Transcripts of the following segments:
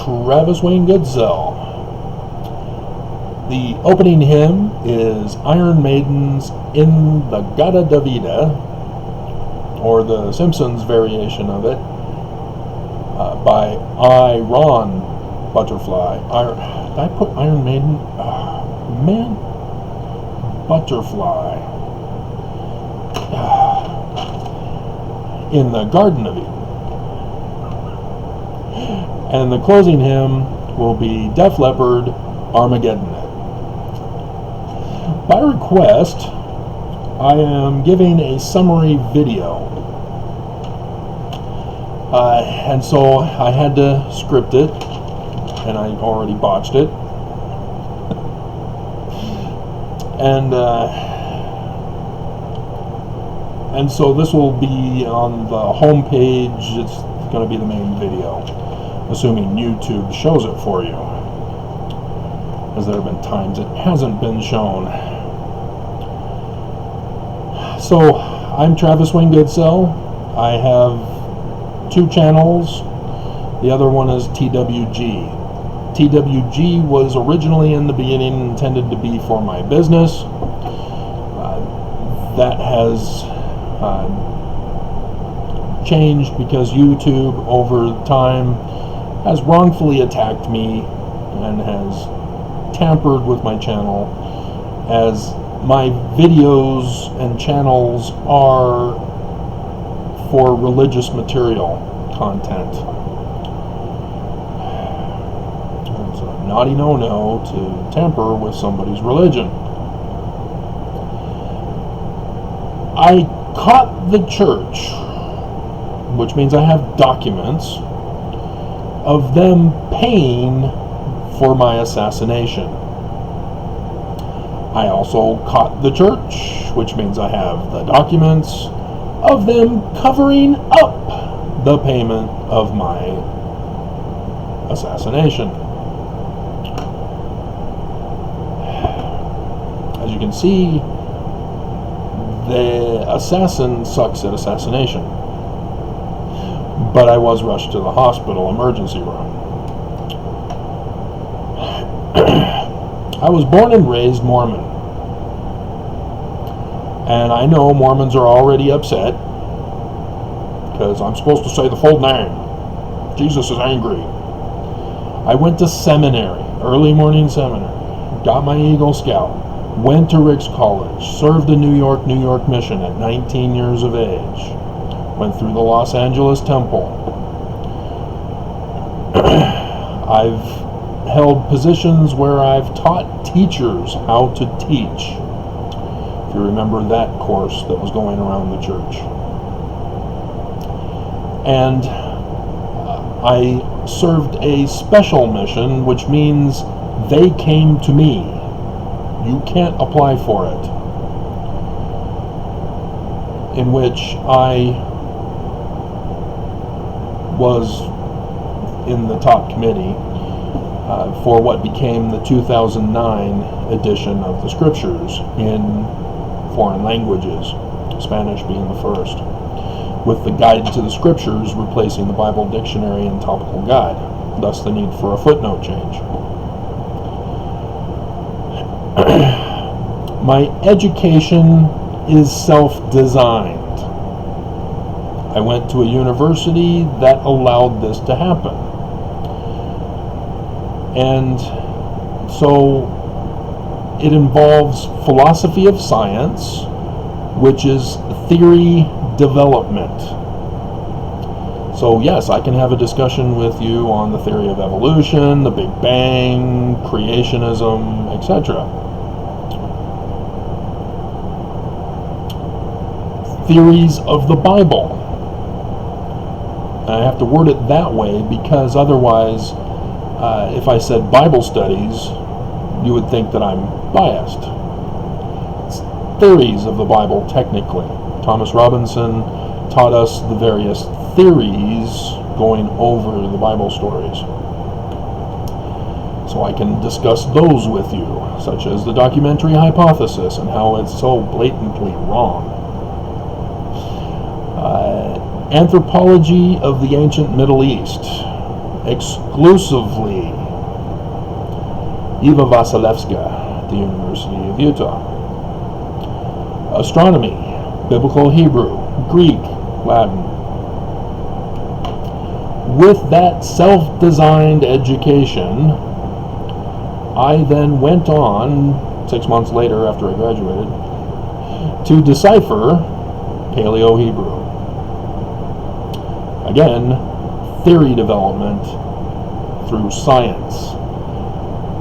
Travis Wayne Goodsell. The opening hymn is Iron Maiden's In the Gata da Vida, or the Simpsons variation of it, by Ron Butterfly. Did I put Iron Maiden? Man, Butterfly. In the Garden of Eden. And the closing hymn will be Def Leppard, Armageddon. By request, I am giving a summary video. And so I had to script it, and I already botched it. And so this will be on the home page. It's going to be the main video, assuming YouTube shows it for you, as there have been times it hasn't been shown. So I'm Travis Wayne Goodsell. I have 2 channels. The other one is TWG. TWG was originally in the beginning intended to be for my business. That has changed because YouTube over time has wrongfully attacked me and has tampered with my channel, as my videos and channels are for religious material content. It's a naughty no-no to tamper with somebody's religion. I caught the church, which means I have documents of them paying for my assassination. I also caught the church, which means I have the documents of them covering up the payment of my assassination. As you can see, the assassin sucks at assassination. But I was rushed to the hospital emergency room. I was born and raised Mormon. And I know Mormons are already upset because I'm supposed to say the full name. Jesus is angry. I went to seminary, early morning seminary, got my Eagle Scout, went to Rick's College, served the New York mission at 19 years of age, went through the Los Angeles Temple. I've held positions where I've taught teachers how to teach. If you remember that course that was going around the church. And I served a special mission, which means they came to me. You can't apply for it. In which I was in the top committee for what became the 2009 edition of the Scriptures in foreign languages, Spanish being the first, with the Guide to the Scriptures replacing the Bible Dictionary and Topical Guide, thus the need for a footnote change. My education is self-designed. I went to a university that allowed this to happen. And so it involves philosophy of science, which is theory development. So yes, I can have a discussion with you on the theory of evolution, the Big Bang, creationism, etc. Theories of the Bible. And I have to word it that way because otherwise, if I said Bible studies, you would think that I'm biased. It's theories of the Bible, technically. Thomas Robinson taught us the various theories going over the Bible stories. So I can discuss those with you, such as the documentary hypothesis and how it's so blatantly wrong. Anthropology of the ancient Middle East. exclusively Eva Vasilevska at the University of Utah. Astronomy, Biblical Hebrew, Greek, Latin. With that self-designed education, I then went on, 6 months later after I graduated, to decipher Paleo-Hebrew. Again, theory development through science.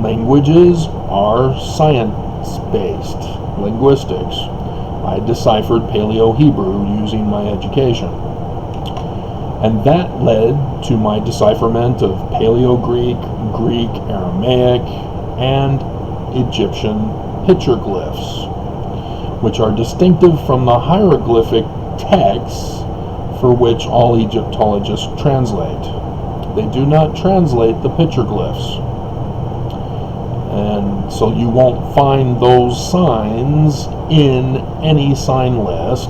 Languages are science-based, linguistics. I deciphered Paleo-Hebrew using my education. And that led to my decipherment of Paleo-Greek, Greek, Aramaic, and Egyptian petroglyphs, which are distinctive from the hieroglyphic texts for which all Egyptologists translate. They do not translate the petroglyphs. And so you won't find those signs in any sign list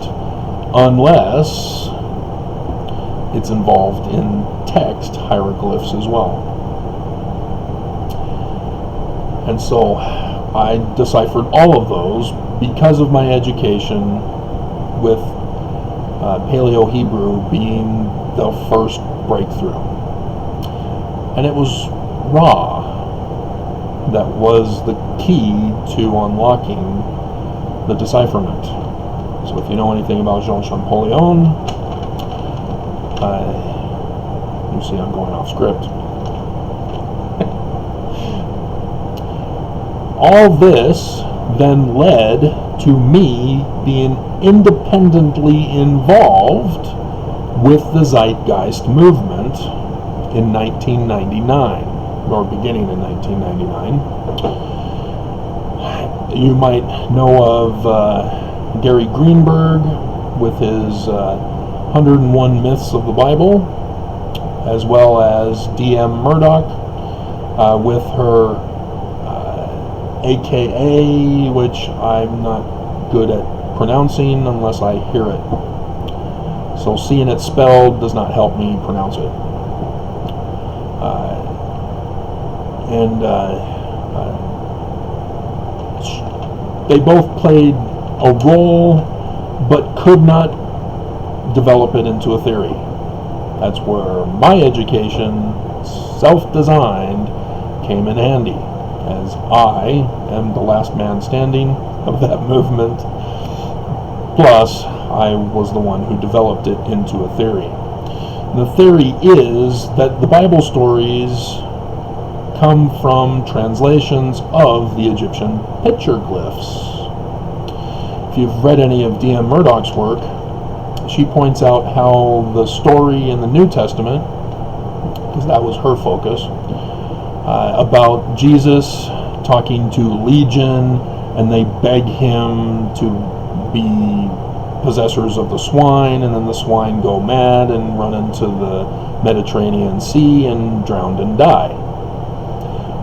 unless it's involved in text hieroglyphs as well. And so I deciphered all of those because of my education, with Paleo-Hebrew being the first breakthrough. And it was Ra that was the key to unlocking the decipherment. So if you know anything about Jean Champollion, you see I'm going off script. All this then led to me being independently involved with the Zeitgeist movement in 1999, or beginning in 1999. You might know of Gary Greenberg with his 101 Myths of the Bible, as well as D.M. Murdoch with her AKA, which I'm not good at pronouncing unless I hear it. So seeing it spelled does not help me pronounce it. They both played a role, but could not develop it into a theory. That's where my education, self-designed, came in handy, as I am the last man standing of that movement. Plus, I was the one who developed it into a theory. The theory is that the Bible stories come from translations of the Egyptian petroglyphs. If you've read any of D.M. Murdoch's work, she points out how the story in the New Testament, because that was her focus, about Jesus talking to Legion, and they beg him to be possessors of the swine, and then the swine go mad and run into the Mediterranean Sea and drown and die.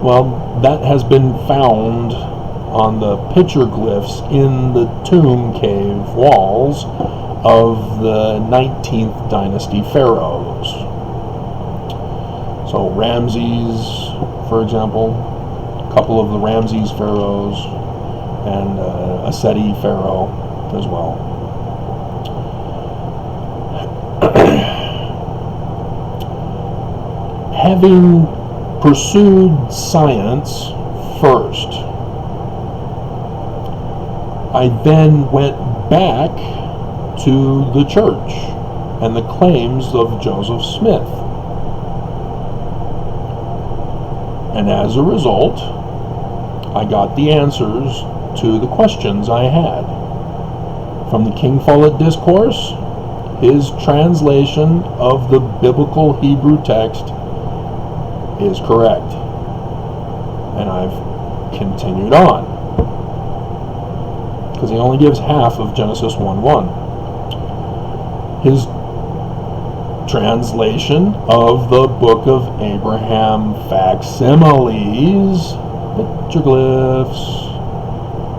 Well, that has been found on the petroglyphs in the tomb cave walls of the 19th dynasty pharaohs. So Ramses, for example, a couple of the Ramses pharaohs, and a Seti pharaoh as well. Having pursued science first, I then went back to the church and the claims of Joseph Smith. And as a result, I got the answers to the questions I had. From the King Follett Discourse, his translation of the biblical Hebrew text is correct. And I've continued on, because he only gives half of Genesis 1:1. His translation of the Book of Abraham facsimiles, petroglyphs,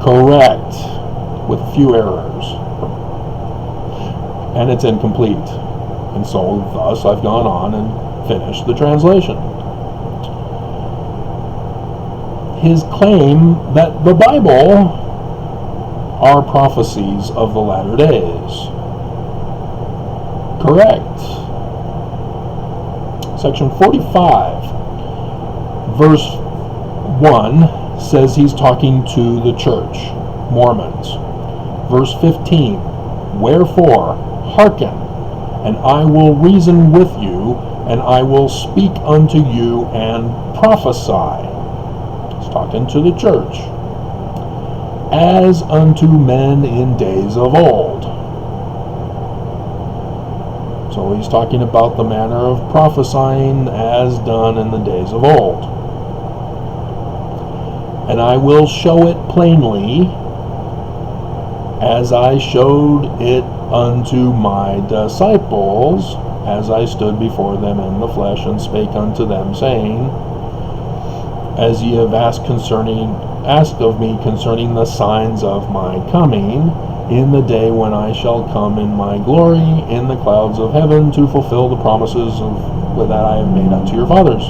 correct, with few errors. And it's incomplete. And so thus I've gone on and finish the translation. His claim that the Bible are prophecies of the latter days. Correct. Section 45, verse 1 says he's talking to the church, Mormons. Verse 15, wherefore, hearken, and I will reason with you, and I will speak unto you and prophesy. He's talking to the church. As unto men in days of old. So he's talking about the manner of prophesying as done in the days of old. And I will show it plainly, as I showed it unto my disciples, as I stood before them in the flesh, and spake unto them, saying, as ye have asked of me concerning the signs of my coming, in the day when I shall come in my glory in the clouds of heaven, to fulfill the promises that I have made unto your fathers.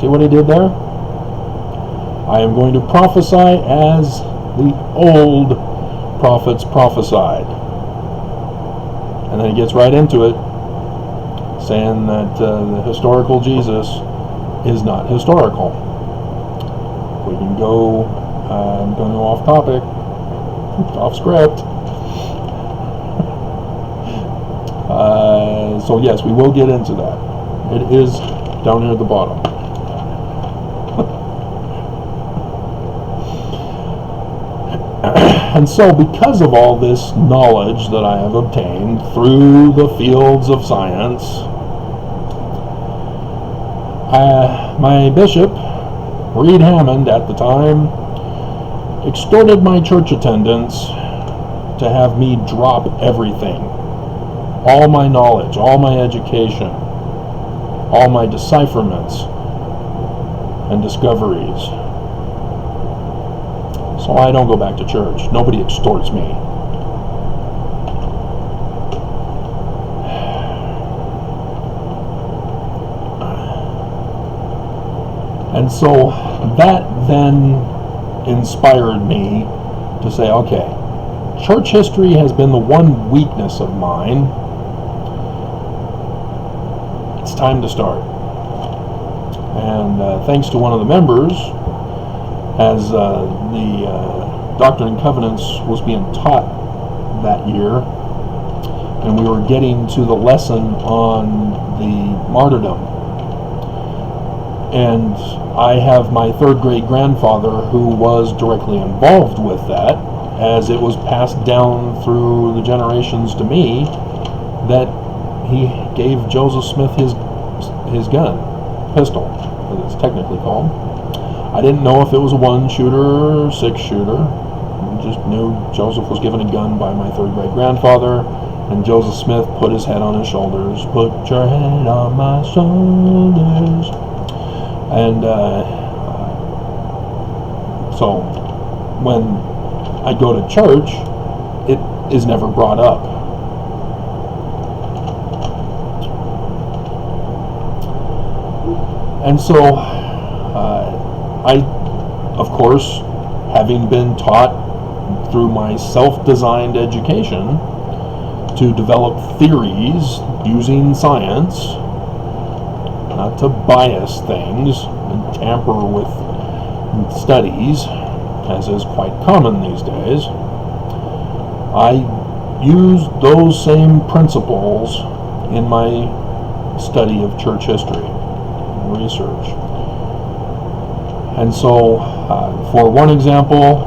See what he did there? I am going to prophesy as the old prophets prophesied. And then he gets right into it, saying that the historical Jesus is not historical. We can go, I'm going to go off topic, off script. So yes, we will get into that. It is down here at the bottom. And so because of all this knowledge that I have obtained through the fields of science, my bishop, Reed Hammond at the time, extorted my church attendants to have me drop everything. All my knowledge, all my education, all my decipherments and discoveries. So I don't go back to church. Nobody extorts me. And so that then inspired me to say, okay, church history has been the one weakness of mine. It's time to start. And thanks to one of the members, as the Doctrine and Covenants was being taught that year, and we were getting to the lesson on the martyrdom. And I have my third great grandfather who was directly involved with that, as it was passed down through the generations to me, that he gave Joseph Smith his gun, pistol, as it's technically called. I didn't know if it was a 1-shooter or 6-shooter. I just knew Joseph was given a gun by my third great grandfather, and Joseph Smith put his head on his shoulders. Put your head on my shoulders. And so when I go to church, it is never brought up. And so I, of course, having been taught through my self-designed education to develop theories using science, not to bias things and tamper with studies, as is quite common these days, I use those same principles in my study of church history and research. And so, for one example,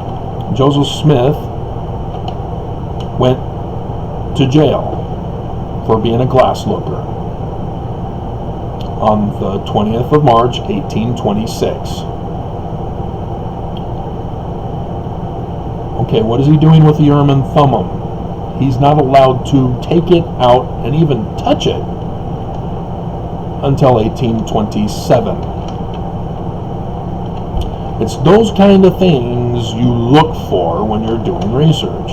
Joseph Smith went to jail for being a glass looker on the 20th of March, 1826. Okay, what is he doing with the Urim and Thummim? He's not allowed to take it out and even touch it until 1827. It's those kind of things you look for when you're doing research.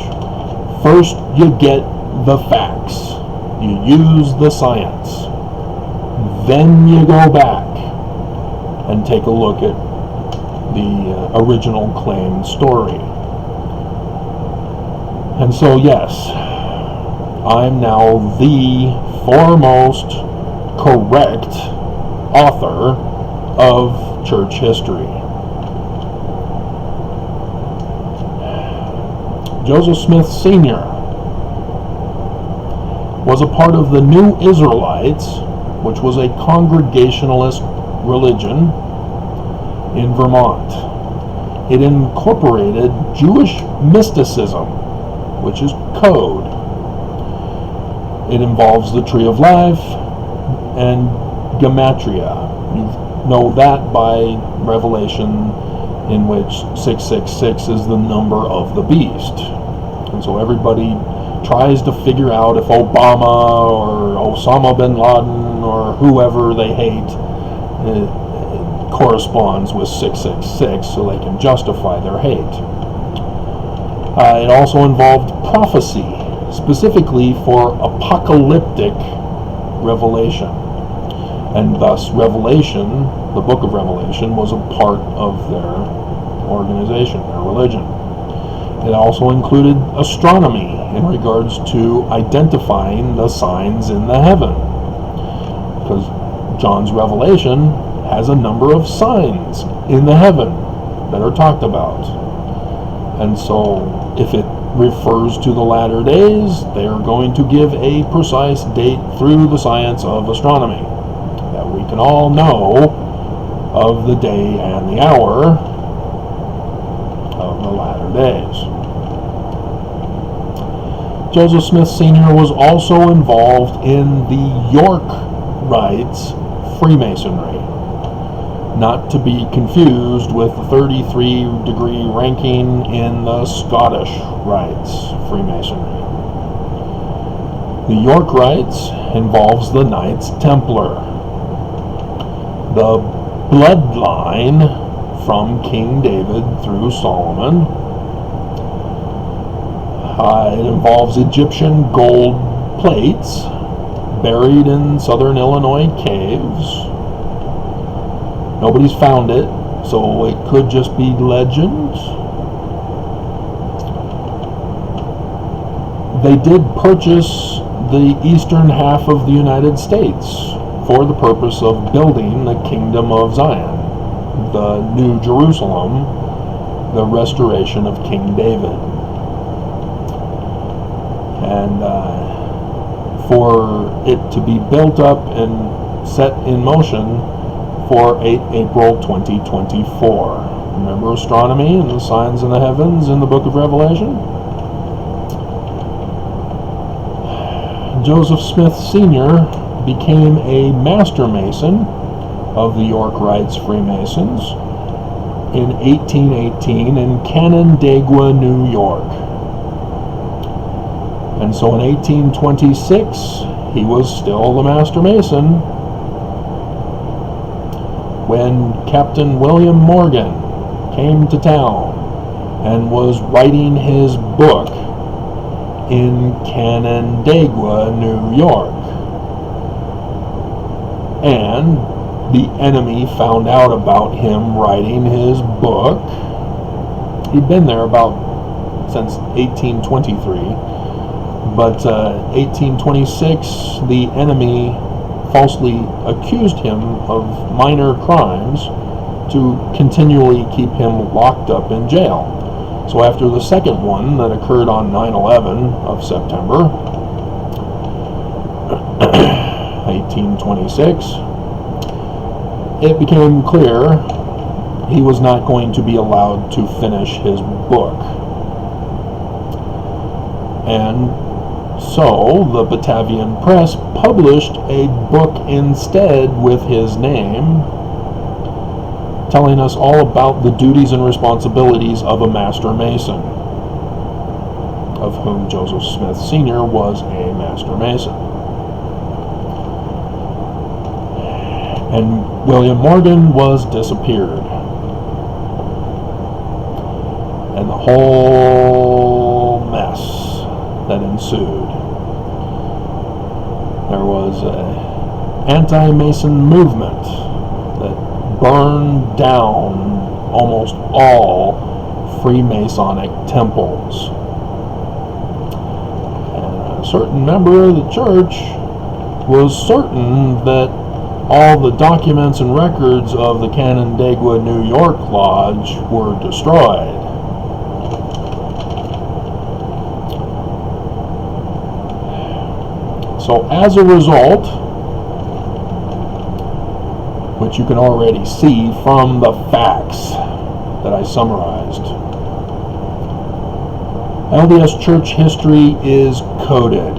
First, you get the facts. You use the science. then you go back and take a look at the original claimed story. And so, yes, I'm now the foremost correct author of church history. Joseph Smith Sr. was a part of the New Israelites, which was a Congregationalist religion in Vermont. It incorporated Jewish mysticism, which is code. It involves the Tree of Life and Gematria. You know that by Revelation, in which 666 is the number of the beast. And so everybody tries to figure out if Obama or Osama bin Laden or whoever they hate corresponds with 666 so they can justify their hate. It also involved prophecy, specifically for apocalyptic revelation. And thus Revelation, the book of Revelation, was a part of their organization, their religion. It also included astronomy in regards to identifying the signs in the heaven. Because John's Revelation has a number of signs in the heaven that are talked about. And so if it refers to the latter days, they are going to give a precise date through the science of astronomy that we can all know of the day and the hour of the latter days. Joseph Smith Sr. was also involved in the York Rites Freemasonry, not to be confused with the 33-degree ranking in the Scottish Rites Freemasonry. The York Rites involves the Knights Templar, the bloodline from King David through Solomon. It involves Egyptian gold plates buried in southern Illinois caves. Nobody's found it, so it could just be legend. They did purchase the eastern half of the United States for the purpose of building the Kingdom of Zion, the New Jerusalem, the restoration of King David. And for it to be built up and set in motion for April 2024. Remember astronomy and the signs in the heavens in the book of Revelation? Joseph Smith Sr. became a Master Mason of the York Rites Freemasons in 1818 in Canandaigua, New York. And so in 1826, he was still the Master Mason when Captain William Morgan came to town and was writing his book in Canandaigua, New York. And the enemy found out about him writing his book. He'd been there since 1823. But 1826, the enemy falsely accused him of minor crimes to continually keep him locked up in jail. So after the second one that occurred on 9/11 of September 1826, it became clear he was not going to be allowed to finish his book. And so the Batavian Press published a book instead with his name, telling us all about the duties and responsibilities of a Master Mason, of whom Joseph Smith Sr. was a Master Mason. And William Morgan was disappeared. And the whole mess that ensued. There was anti-Mason movement that burned down almost all Freemasonic temples. And a certain member of the church was certain that all the documents and records of the Canandaigua, New York Lodge were destroyed. So as a result, which you can already see from the facts that I summarized, LDS church history is coded.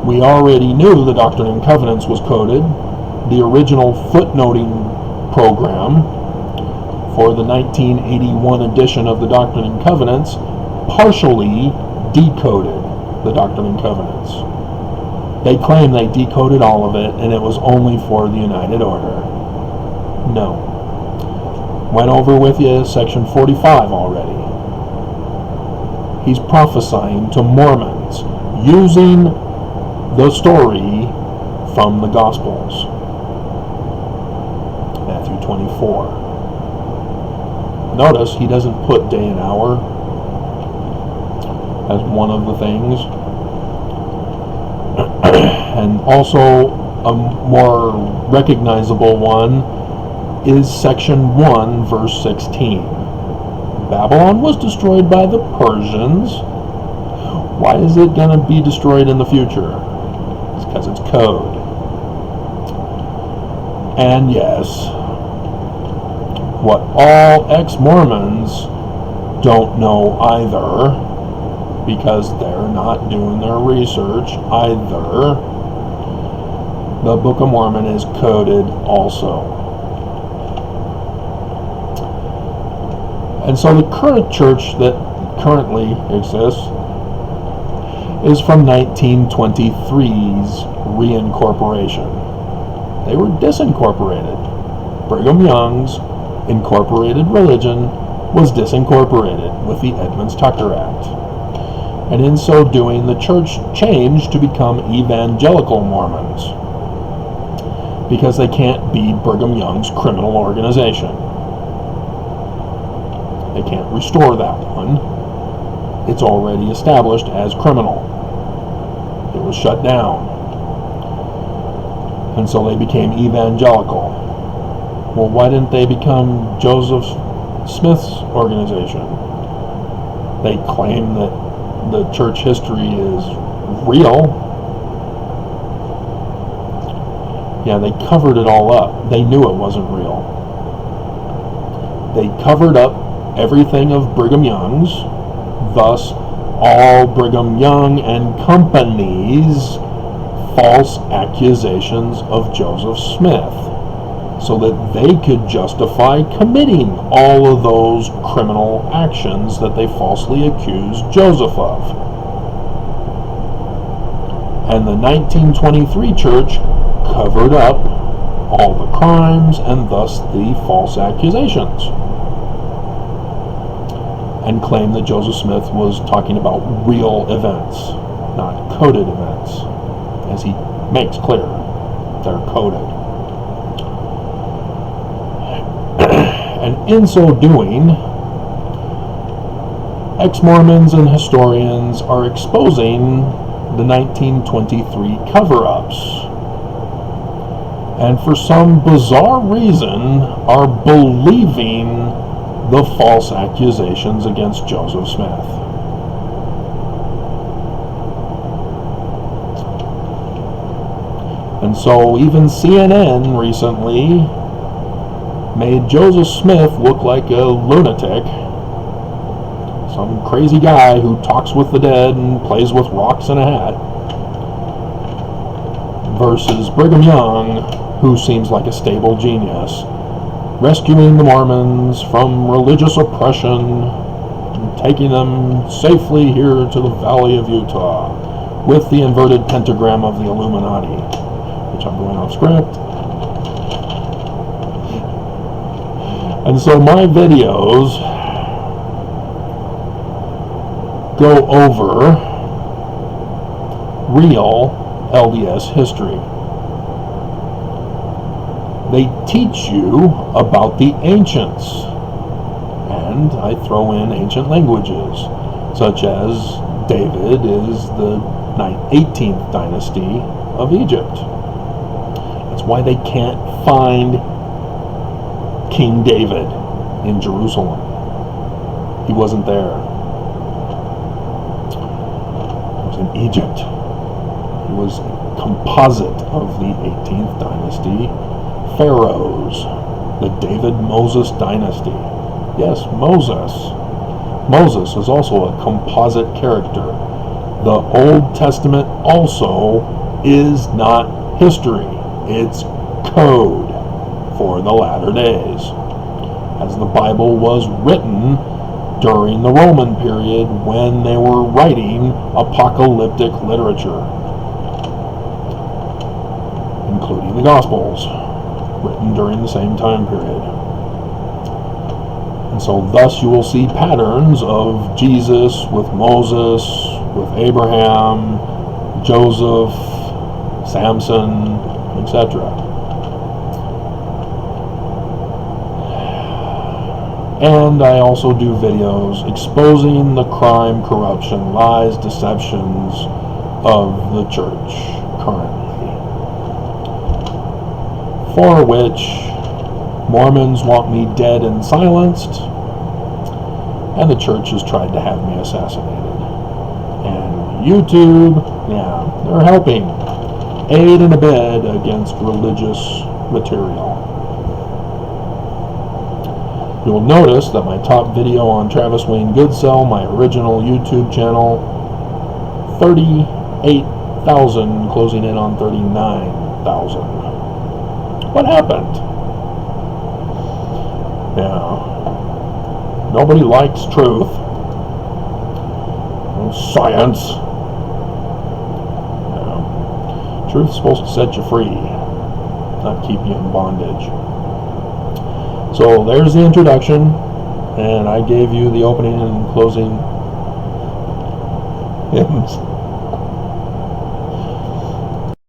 We already knew the Doctrine and Covenants was coded. The original footnoting program for the 1981 edition of the Doctrine and Covenants partially decoded the Doctrine and Covenants. They claim they decoded all of it and it was only for the United Order. No. Went over with you section 45 already. He's prophesying to Mormons using the story from the Gospels. Matthew 24. Notice he doesn't put day and hour as one of the things. And also a more recognizable one is section 1 verse 16. Babylon was destroyed by the Persians. Why is it going to be destroyed in the future? It's because it's code. And yes, what all ex-Mormons don't know either, because they're not doing their research either, the Book of Mormon is coded also. And so the current church that currently exists is from 1923's reincorporation. They were disincorporated. Brigham Young's incorporated religion was disincorporated with the Edmunds-Tucker Act. And in so doing, the church changed to become Evangelical Mormons, because they can't be Brigham Young's criminal organization. They can't restore that one. It's already established as criminal. It was shut down. And so they became evangelical. Well, why didn't they become Joseph Smith's organization? They claim that the church history is real. Yeah, they covered it all up. They knew it wasn't real. They covered up everything of Brigham Young's, thus all Brigham Young and Company's false accusations of Joseph Smith, so that they could justify committing all of those criminal actions that they falsely accused Joseph of. And the 1923 church covered up all the crimes and thus the false accusations, and claimed that Joseph Smith was talking about real events, not coded events, as he makes clear. They're coded. And in so doing, ex-Mormons and historians are exposing the 1923 cover-ups, and for some bizarre reason are believing the false accusations against Joseph Smith. And so even CNN recently made Joseph Smith look like a lunatic, some crazy guy who talks with the dead and plays with rocks in a hat, versus Brigham Young, who seems like a stable genius, rescuing the Mormons from religious oppression and taking them safely here to the Valley of Utah with the inverted pentagram of the Illuminati, which I'm going off script. And so my videos go over real LDS history. They teach you about the ancients, and I throw in ancient languages, such as David is the 18th dynasty of Egypt. That's why they can't find King David in Jerusalem. He wasn't there. He was in Egypt. He was a composite of the 18th dynasty pharaohs, the David-Moses dynasty. Yes, Moses. Moses is also a composite character. The Old Testament also is not history. It's code for the latter days, as the Bible was written during the Roman period when they were writing apocalyptic literature, including the Gospels, written during the same time period. And so thus you will see patterns of Jesus with Moses, with Abraham, Joseph, Samson, etc. And I also do videos exposing the crime, corruption, lies, deceptions of the church currently, for which Mormons want me dead and silenced, and the church has tried to have me assassinated. And YouTube, yeah, they're helping aid and abet against religious material. You'll notice that my top video on Travis Wayne Goodsell, my original YouTube channel, 38,000, closing in on 39,000. What happened? Yeah. Nobody likes truth. Science. Yeah. Truth's supposed to set you free, not keep you in bondage. So there's the introduction, and I gave you the opening and closing hymns.